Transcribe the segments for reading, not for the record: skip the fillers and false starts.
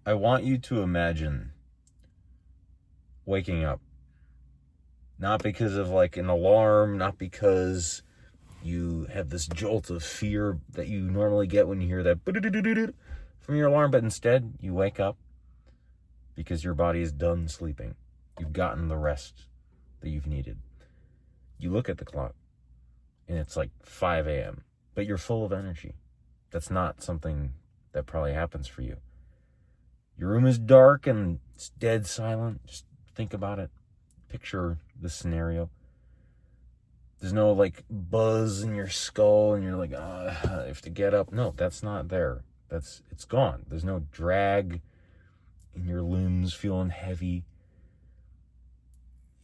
I want you to imagine waking up. Not because of like an alarm, not because you have this jolt of fear that you normally get when you hear that from your alarm, but instead you wake up because your body is done sleeping. You've gotten the rest that you've needed. You look at the clock and it's like 5 a.m., but you're full of energy. That's not something that probably happens for you. Your room is dark and it's dead silent. Just think about it. Picture the scenario. There's no like buzz in your skull and you're like, I have to get up. No, that's not there. It's gone. There's no drag in your limbs feeling heavy.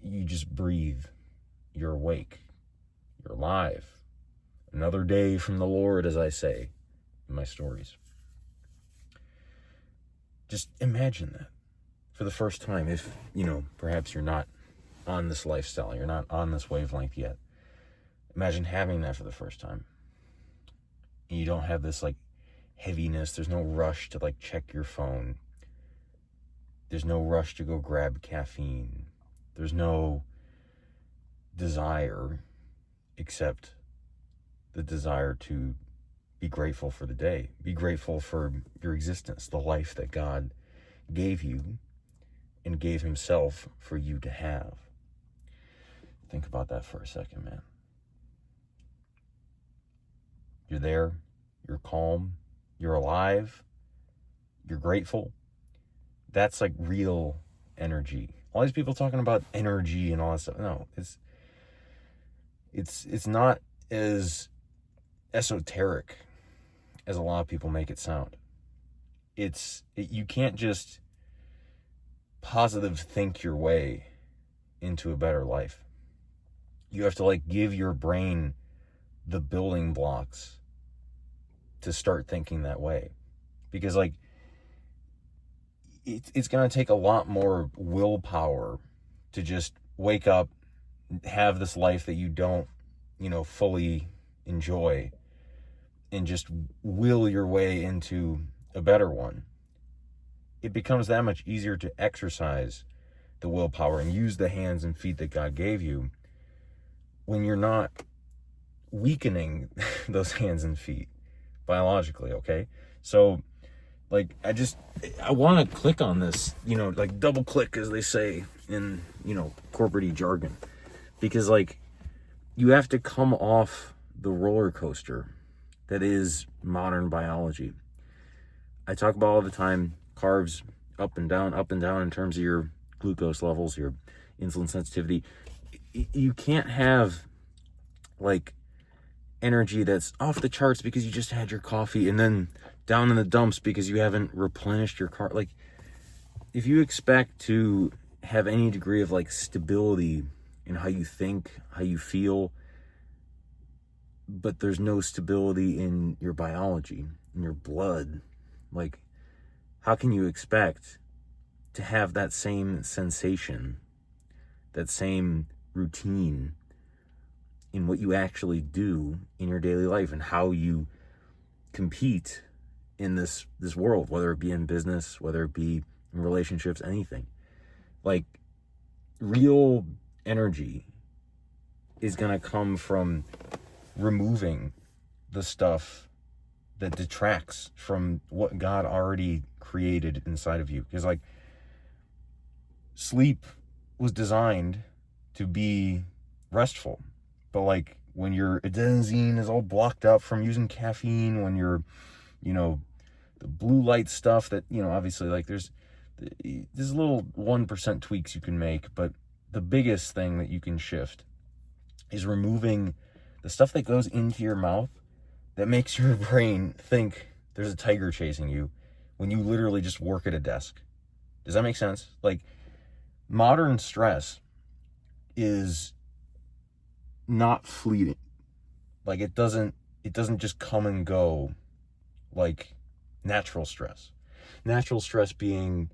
You just breathe. You're awake. You're alive. Another day from the Lord, as I say in my stories. Just imagine that for the first time. If, perhaps you're not on this lifestyle, you're not on this wavelength yet. Imagine having that for the first time. And you don't have this like heaviness. There's no rush to like check your phone. There's no rush to go grab caffeine. There's no desire except the desire to be grateful for the day. Be grateful for your existence, the life that God gave you and gave himself for you to have. Think about that for a second, man. You're there, you're calm, you're alive, you're grateful. That's like real energy. All these people talking about energy and all that stuff. No, it's not as esoteric as a lot of people make it sound. You can't just positive think your way into a better life. You have to like give your brain the building blocks to start thinking that way, because like it's going to take a lot more willpower to just wake up, have this life that you don't fully enjoy, and just will your way into a better one. It becomes that much easier to exercise the willpower and use the hands and feet that God gave you when you're not weakening those hands and feet biologically, okay? So like I want to click on this, like double click as they say in, corporate jargon, because like you have to come off the roller coaster that is modern biology. I talk about all the time carbs up and down in terms of your glucose levels, your insulin sensitivity. You can't have like energy that's off the charts because you just had your coffee and then down in the dumps because you haven't replenished your car. Like if you expect to have any degree of like stability in how you think, how you feel, but there's no stability in your biology, in your blood, like how can you expect to have that same sensation, that same routine in what you actually do in your daily life and how you compete in this world, whether it be in business, whether it be in relationships, anything? Like real energy is going to come from removing the stuff that detracts from what God already created inside of you. Because like sleep was designed to be restful, but like when your adenosine is all blocked up from using caffeine, when you're the blue light stuff that obviously like there's little 1% tweaks you can make, but the biggest thing that you can shift is removing the stuff that goes into your mouth that makes your brain think there's a tiger chasing you when you literally just work at a desk. Does that make sense? Like modern stress is not fleeting. Like it doesn't just come and go like natural stress. Natural stress being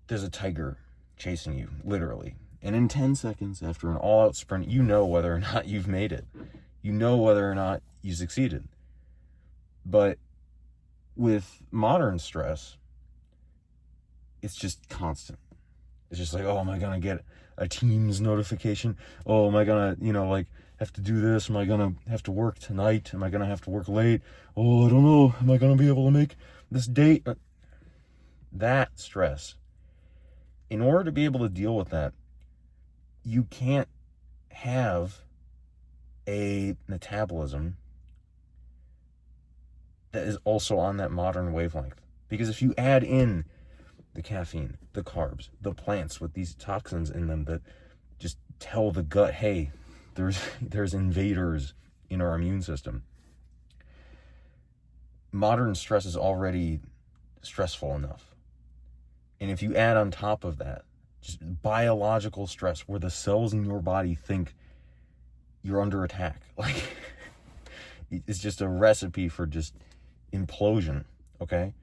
there's a tiger chasing you, literally. And in 10 seconds after an all-out sprint, you know whether or not you've made it. You know whether or not you succeeded. But With modern stress, it's just constant. It's just like, oh, am I going to get a Teams notification? Oh, am I going to, like, have to do this? Am I going to have to work tonight? Am I going to have to work late? Oh, I don't know. Am I going to be able to make this date? That stress. In order to be able to deal with that, you can't have a metabolism that is also on that modern wavelength. Because if you add in the caffeine, the carbs, the plants with these toxins in them that just tell the gut, hey, there's invaders in our immune system. Modern stress is already stressful enough. And if you add on top of that, just biological stress where the cells in your body think you're under attack, like it's just a recipe for just implosion, okay?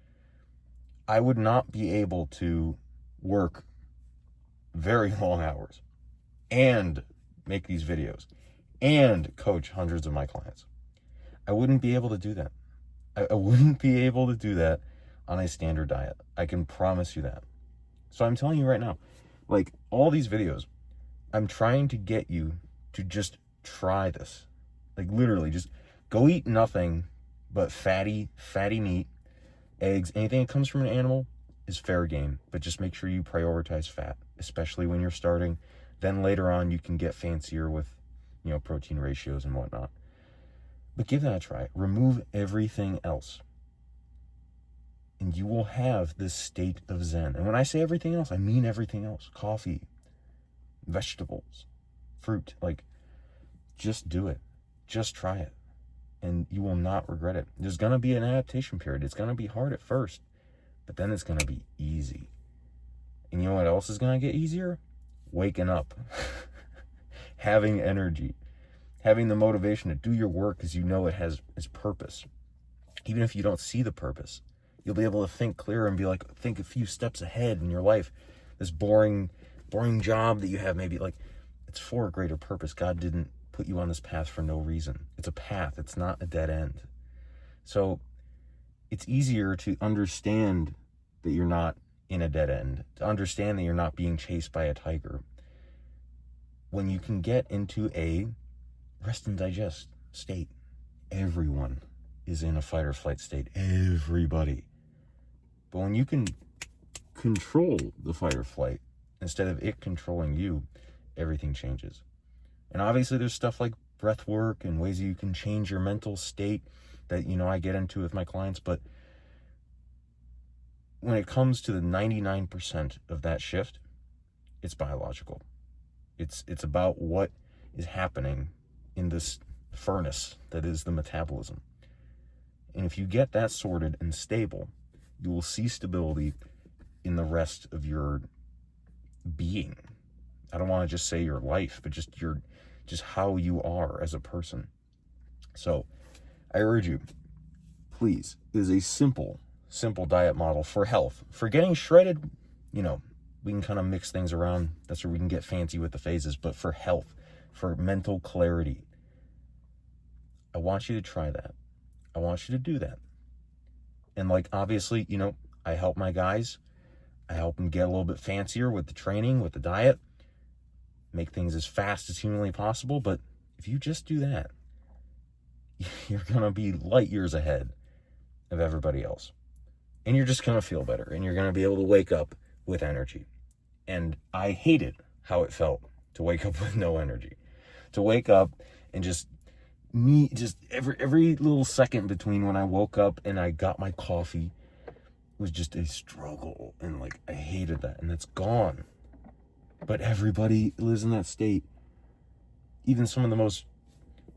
I would not be able to work very long hours and make these videos and coach hundreds of my clients. I wouldn't be able to do that. I wouldn't be able to do that on a standard diet. I can promise you that. So I'm telling you right now, like all these videos, I'm trying to get you to just try this. Like literally just go eat nothing but fatty meat, eggs, anything that comes from an animal is fair game, but just make sure you prioritize fat, especially when you're starting. Then later on, you can get fancier with, protein ratios and whatnot. But give that a try. Remove everything else. And you will have this state of Zen. And when I say everything else, I mean everything else. Coffee, vegetables, fruit. Like, just do it. Just try it. And you will not regret it. There's going to be an adaptation period. It's going to be hard at first, but then it's going to be easy. And you know what else is going to get easier? Waking up. Having energy. Having the motivation to do your work because you know it has its purpose. Even if you don't see the purpose, you'll be able to think clearer and think a few steps ahead in your life. This boring job that you have, maybe like it's for a greater purpose. God didn't put you on this path for no reason. It's a path. It's not a dead end. So it's easier to understand that you're not in a dead end, to understand that you're not being chased by a tiger, when you can get into a rest and digest state. Everyone is in a fight or flight state. Everybody. But when you can control the fight or flight instead of it controlling you, everything changes. And obviously there's stuff like breath work and ways you can change your mental state that, I get into with my clients. But when it comes to the 99% of that shift, it's biological. It's about what is happening in this furnace that is the metabolism. And if you get that sorted and stable, you will see stability in the rest of your being. I don't want to just say your life, but just how you are as a person. So I urge you, please, it is a simple diet model for health. For getting shredded, we can kind of mix things around. That's where we can get fancy with the phases. But for health, for mental clarity, I want you to try that. I want you to do that. And obviously, I help my guys. I help them get a little bit fancier with the training, with the diet, make things as fast as humanly possible. But if you just do that, you're going to be light years ahead of everybody else. And you're just going to feel better. And you're going to be able to wake up with energy. And I hated how it felt to wake up with no energy. To wake up and just every little second between when I woke up and I got my coffee was just a struggle. And I hated that. And that's gone. But everybody lives in that state. Even some of the most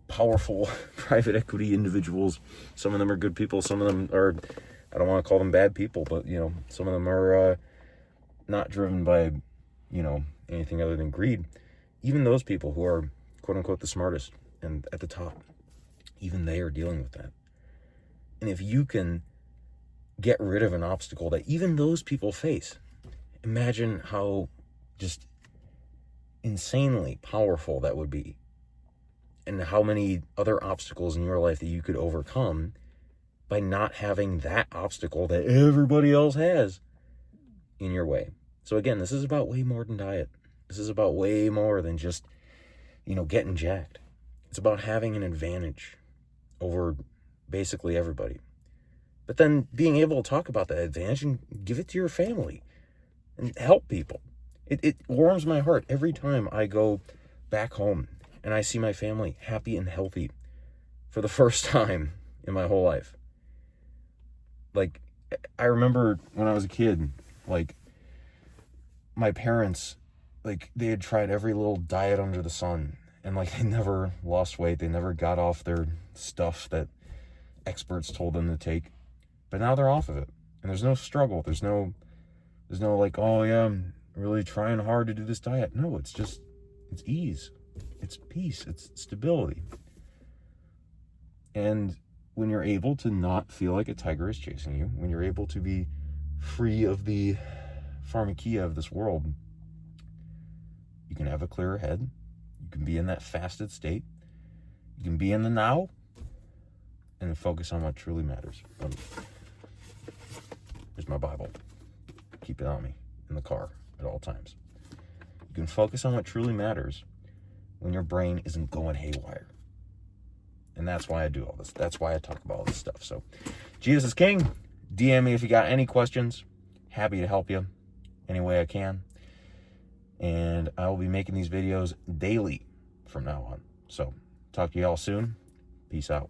powerful private equity individuals, some of them are good people, some of them are, I don't want to call them bad people, but some of them are not driven by anything other than greed. Even those people who are quote unquote the smartest and at the top, even they are dealing with that. And if you can get rid of an obstacle that even those people face, imagine how just insanely powerful that would be, and how many other obstacles in your life that you could overcome by not having that obstacle that everybody else has in your way. So again, this is about way more than diet. This is about way more than just, getting jacked. It's about having an advantage over basically everybody. But then being able to talk about that advantage and give it to your family and help people. It warms my heart every time I go back home and I see my family happy and healthy for the first time in my whole life. Like, I remember when I was a kid, like, my parents, like, they had tried every little diet under the sun, and, like, they never lost weight. They never got off their stuff that experts told them to take. But now they're off of it, and there's no struggle. There's no like, oh yeah, I'm really trying hard to do this diet. No, it's ease, it's peace, it's stability. And when you're able to not feel like a tiger is chasing you, when you're able to be free of the pharmakia of this world, you can have a clearer head. You can be in that fasted state. You can be in the now and focus on what truly matters. Here's my Bible. Keep it on me in the car at all times. You can focus on what truly matters when your brain isn't going haywire. And that's why I do all this. That's why I talk about all this stuff. So, Jesus is King. DM me if you got any questions. Happy to help you any way I can. And I will be making these videos daily from now on. So, talk to you all soon. Peace out.